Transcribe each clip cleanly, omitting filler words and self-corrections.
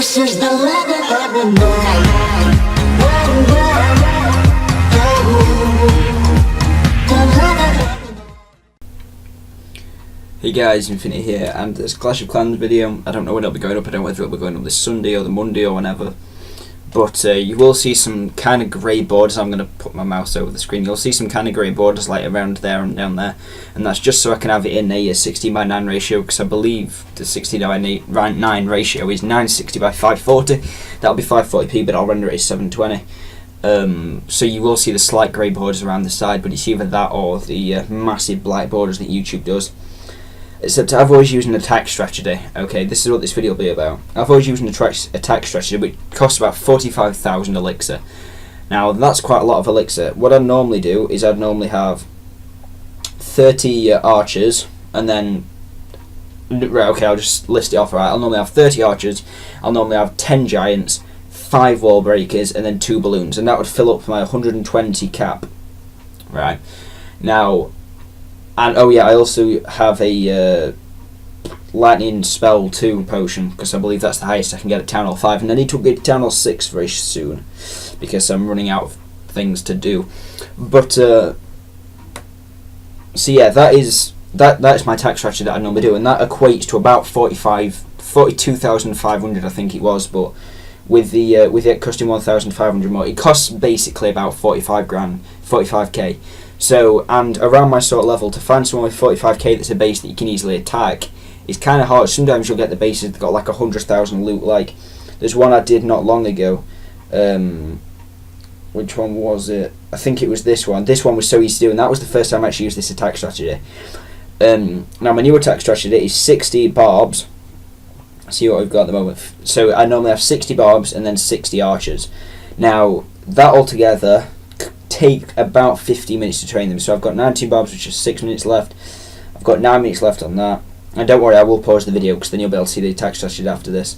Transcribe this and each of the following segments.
This is the rhythm of the night. Hey guys, Infiniti here, and this Clash of Clans video, I don't know when it'll be going up, I don't know whether it'll be going up this Sunday or the Monday or whenever, but you will see some kind of grey borders. I'm going to put my mouse over the screen. You'll see some kind of grey borders like around there and down there, and that's just so I can have it in a 16:9 ratio, because I believe the 16:9 ratio is 960 by 540. That'll be 540p, but I'll render it as 720. So you will see the slight grey borders around the side, but it's either that or the massive black borders that YouTube does. Except I've always used an attack strategy. Okay, this is what this video will be about. I've always used an attack strategy, which costs about 45,000 elixir. Now, that's quite a lot of elixir. What I normally do is I'd normally have 30 archers, and then... Right, okay, I'll just list it off right. I'll normally have 30 archers, I'll normally have 10 giants, 5 wall breakers, and then 2 balloons, and that would fill up my 120 cap. Right. Now... And oh yeah, I also have a lightning spell 2 potion, because I believe that's the highest I can get at Town Hall 5, and I need to get to Town Hall 6 very soon, because I'm running out of things to do. But so yeah, that's my attack strategy that I normally do, and that equates to about 42,500 I think it was, but with it costing 1,500 more, it costs basically about 45k. So, and around my sort of level, to find someone with 45k that's a base that you can easily attack is kind of hard. Sometimes you'll get the bases that got like 100,000 loot. Like, there's one I did not long ago. Which one was it? I think it was this one. This one was so easy to do, and that was the first time I actually used this attack strategy. Now, my new attack strategy is 60 barbs. See what we've got at the moment. So, I normally have 60 barbs and then 60 archers. Now, that altogether take about 50 minutes to train them. So I've got 19 barbs, which is 6 minutes left. I've got 9 minutes left on that. And don't worry, I will pause the video, because then you'll be able to see the attack strategy after this.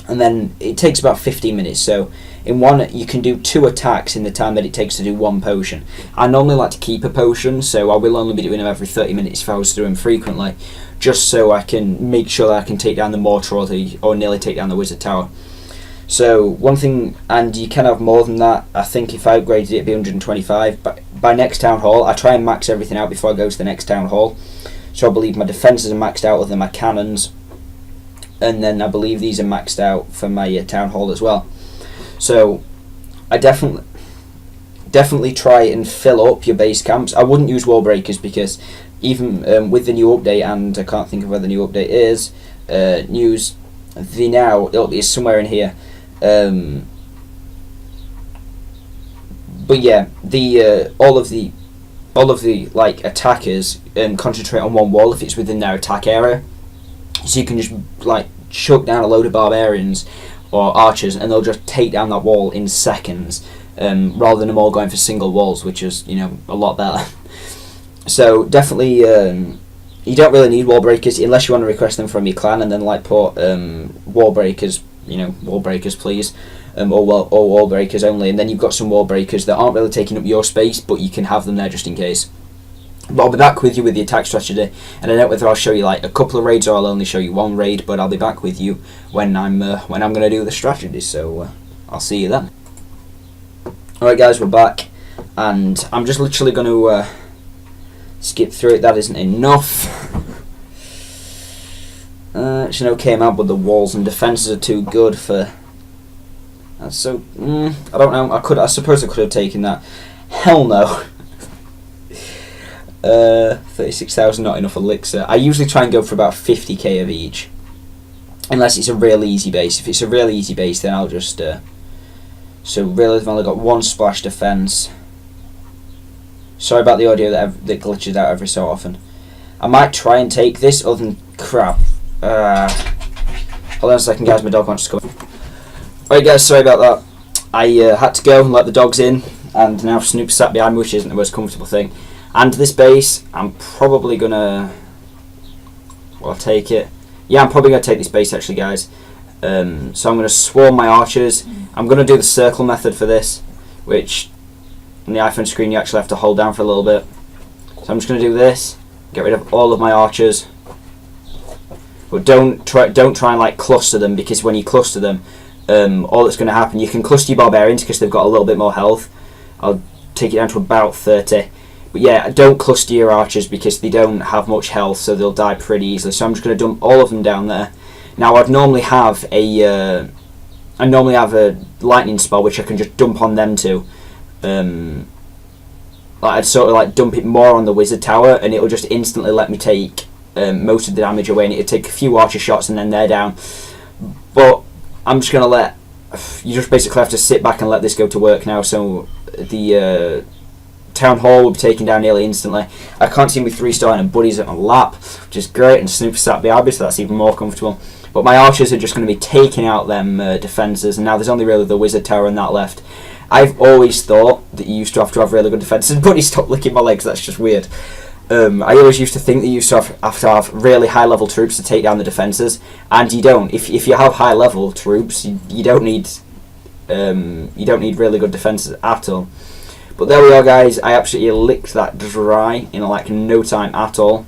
And then it takes about 15 minutes. So in one, you can do 2 attacks in the time that it takes to do 1 potion. I normally like to keep a potion, so I will only be doing them every 30 minutes if I was to do them frequently, just so I can make sure that I can take down the mortar or nearly take down the wizard tower. So one thing, and you can have more than that. I think if I upgraded it, it'd be 125. But by next town hall, I try and max everything out before I go to the next town hall. So I believe my defences are maxed out other than my cannons, and then I believe these are maxed out for my town hall as well. So I definitely try and fill up your base camps. I wouldn't use wall breakers, because even with the new update, and I can't think of where the new update is, it'll be somewhere in here. But yeah, all of the like attackers concentrate on one wall if it's within their attack area, so you can just like chuck down a load of barbarians or archers, and they'll just take down that wall in seconds, rather than them all going for single walls, which is, you know, a lot better. So definitely, you don't really need wall breakers unless you want to request them from your clan, and then like put wall breakers. You know, wall breakers please, or wall breakers only, and then you've got some wall breakers that aren't really taking up your space, but you can have them there just in case. But I'll be back with you with the attack strategy, and I don't know whether I'll show you like a couple of raids or I'll only show you one raid, but I'll be back with you when I'm going to do the strategy. So I'll see you then. Alright guys, we're back, and I'm just literally going to skip through it. That isn't enough. It's an okay amount, but the walls and defences are too good for... That's so... I don't know. I suppose I could have taken that. Hell no. 36,000, not enough elixir. I usually try and go for about 50k of each, unless it's a real easy base. If it's a real easy base, then I'll just... So really, I've only got 1 splash defence. Sorry about the audio that glitches out every so often. I might try and take this, other than crap. Hold on a second guys, my dog wants to come. Alright guys, sorry about that. I had to go and let the dogs in, and now Snoop's sat behind me, which isn't the most comfortable thing. And this base, I'm probably gonna... Well, I'll take it. Yeah, I'm probably gonna take this base actually guys. So I'm gonna swarm my archers. I'm gonna do the circle method for this, which on the iPhone screen you actually have to hold down for a little bit. So I'm just gonna do this, get rid of all of my archers. but don't try and like cluster them, because when you cluster them, all that's going to happen, you can cluster your barbarians because they've got a little bit more health. I'll take it down to about 30. But yeah, don't cluster your archers because they don't have much health, so they'll die pretty easily. So I'm just going to dump all of them down there. Now I'd normally have a lightning spell which I can just dump on them too. I'd sort of like dump it more on the wizard tower, and it'll just instantly let me take most of the damage away, and it'll take a few archer shots and then they're down. But I'm just gonna you just basically have to sit back and let this go to work now. So the town hall will be taken down nearly instantly. I can't see me 3-starring and buddies at my lap, which is great, and Snoop sat behind me, so that's even more comfortable. But my archers are just going to be taking out them defences, and now there's only really the wizard tower and that left. I've always thought that you used to have really good defences. Buddy, stop licking my legs, that's just weird. I always used to think that you used to have really high level troops to take down the defences, and you don't. If you have high level troops, you don't need really good defences at all. But there we are, guys. I absolutely licked that dry in like no time at all.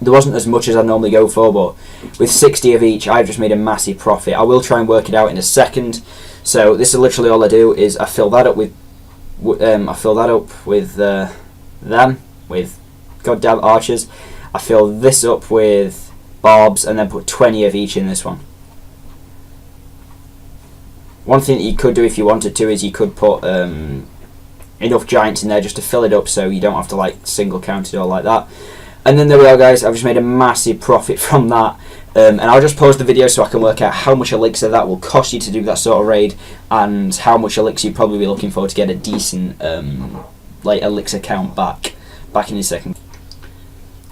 There wasn't as much as I normally go for, but with 60 of each, I've just made a massive profit. I will try and work it out in a second. So this is literally all I do is I fill that up with them with goddamn archers. I fill this up with barbs and then put 20 of each in this one. One thing that you could do if you wanted to is you could put enough giants in there just to fill it up, so you don't have to like single count it or like that. And then there we are, guys. I've just made a massive profit from that. And I'll just pause the video so I can work out how much elixir that will cost you to do that sort of raid, and how much elixir you'd probably be looking for to get a decent like elixir count back in a second.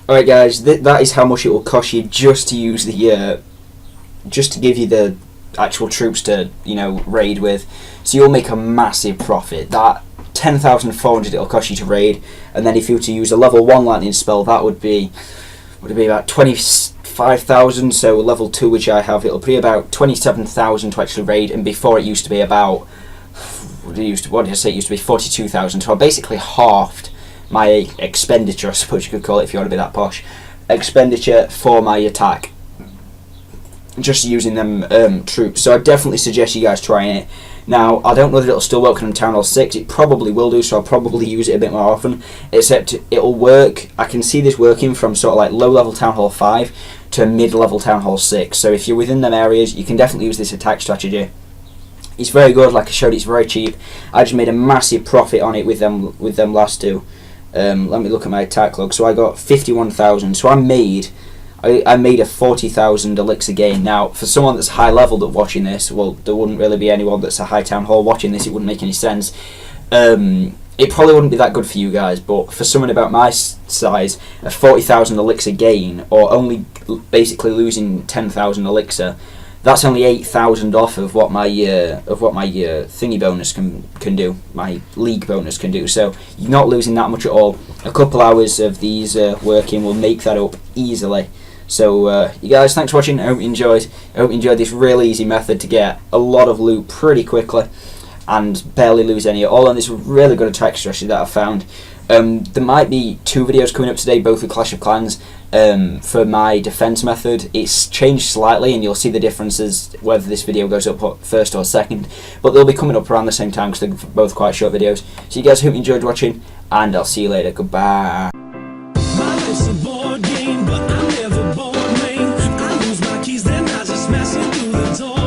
Alright, guys, that is how much it will cost you just to use the just to give you the actual troops to raid with. So you'll make a massive profit. That 10,400 it'll cost you to raid, and then if you were to use a level 1 lightning spell, that would be about 25,000. So level 2, which I have, it'll be about 27,000 to actually raid, and before it used to be about what did I say? It used to be 42,000. So I basically halved my expenditure, I suppose you could call it if you want to be that posh, expenditure for my attack, just using them troops. So I definitely suggest you guys trying it. Now, I don't know that it'll still work on Town Hall 6. It probably will do, so I'll probably use it a bit more often. Except it'll work. I can see this working from sort of like low-level Town Hall 5 to mid-level Town Hall 6. So if you're within them areas, you can definitely use this attack strategy. It's very good. Like I showed, it's very cheap. I just made a massive profit on it with them last two. Let me look at my attack log. So I got 51,000. So I made a 40,000 elixir gain. Now, for someone that's high level that watching this, well, there wouldn't really be anyone that's a high town hall watching this. It wouldn't make any sense. It probably wouldn't be that good for you guys, but for someone about my size, a 40,000 elixir gain, or only basically losing 10,000 elixir, that's only 8,000 off of what my thingy bonus can do, my league bonus can do. So you're not losing that much at all. A couple hours of these working will make that up easily. So you guys, thanks for watching. I hope you enjoyed. I hope you enjoyed this really easy method to get a lot of loot pretty quickly and barely lose any at all. And this really good attack strategy that I found. There might be 2 videos coming up today, both with Clash of Clans. For my defense method, it's changed slightly, and you'll see the differences whether this video goes up first or second, but they'll be coming up around the same time because they're both quite short videos. So you guys, hope you enjoyed watching, and I'll see you later. Goodbye. My life's a board game, but I'm never bored, man. I lose my keys, then I just smash it through the door.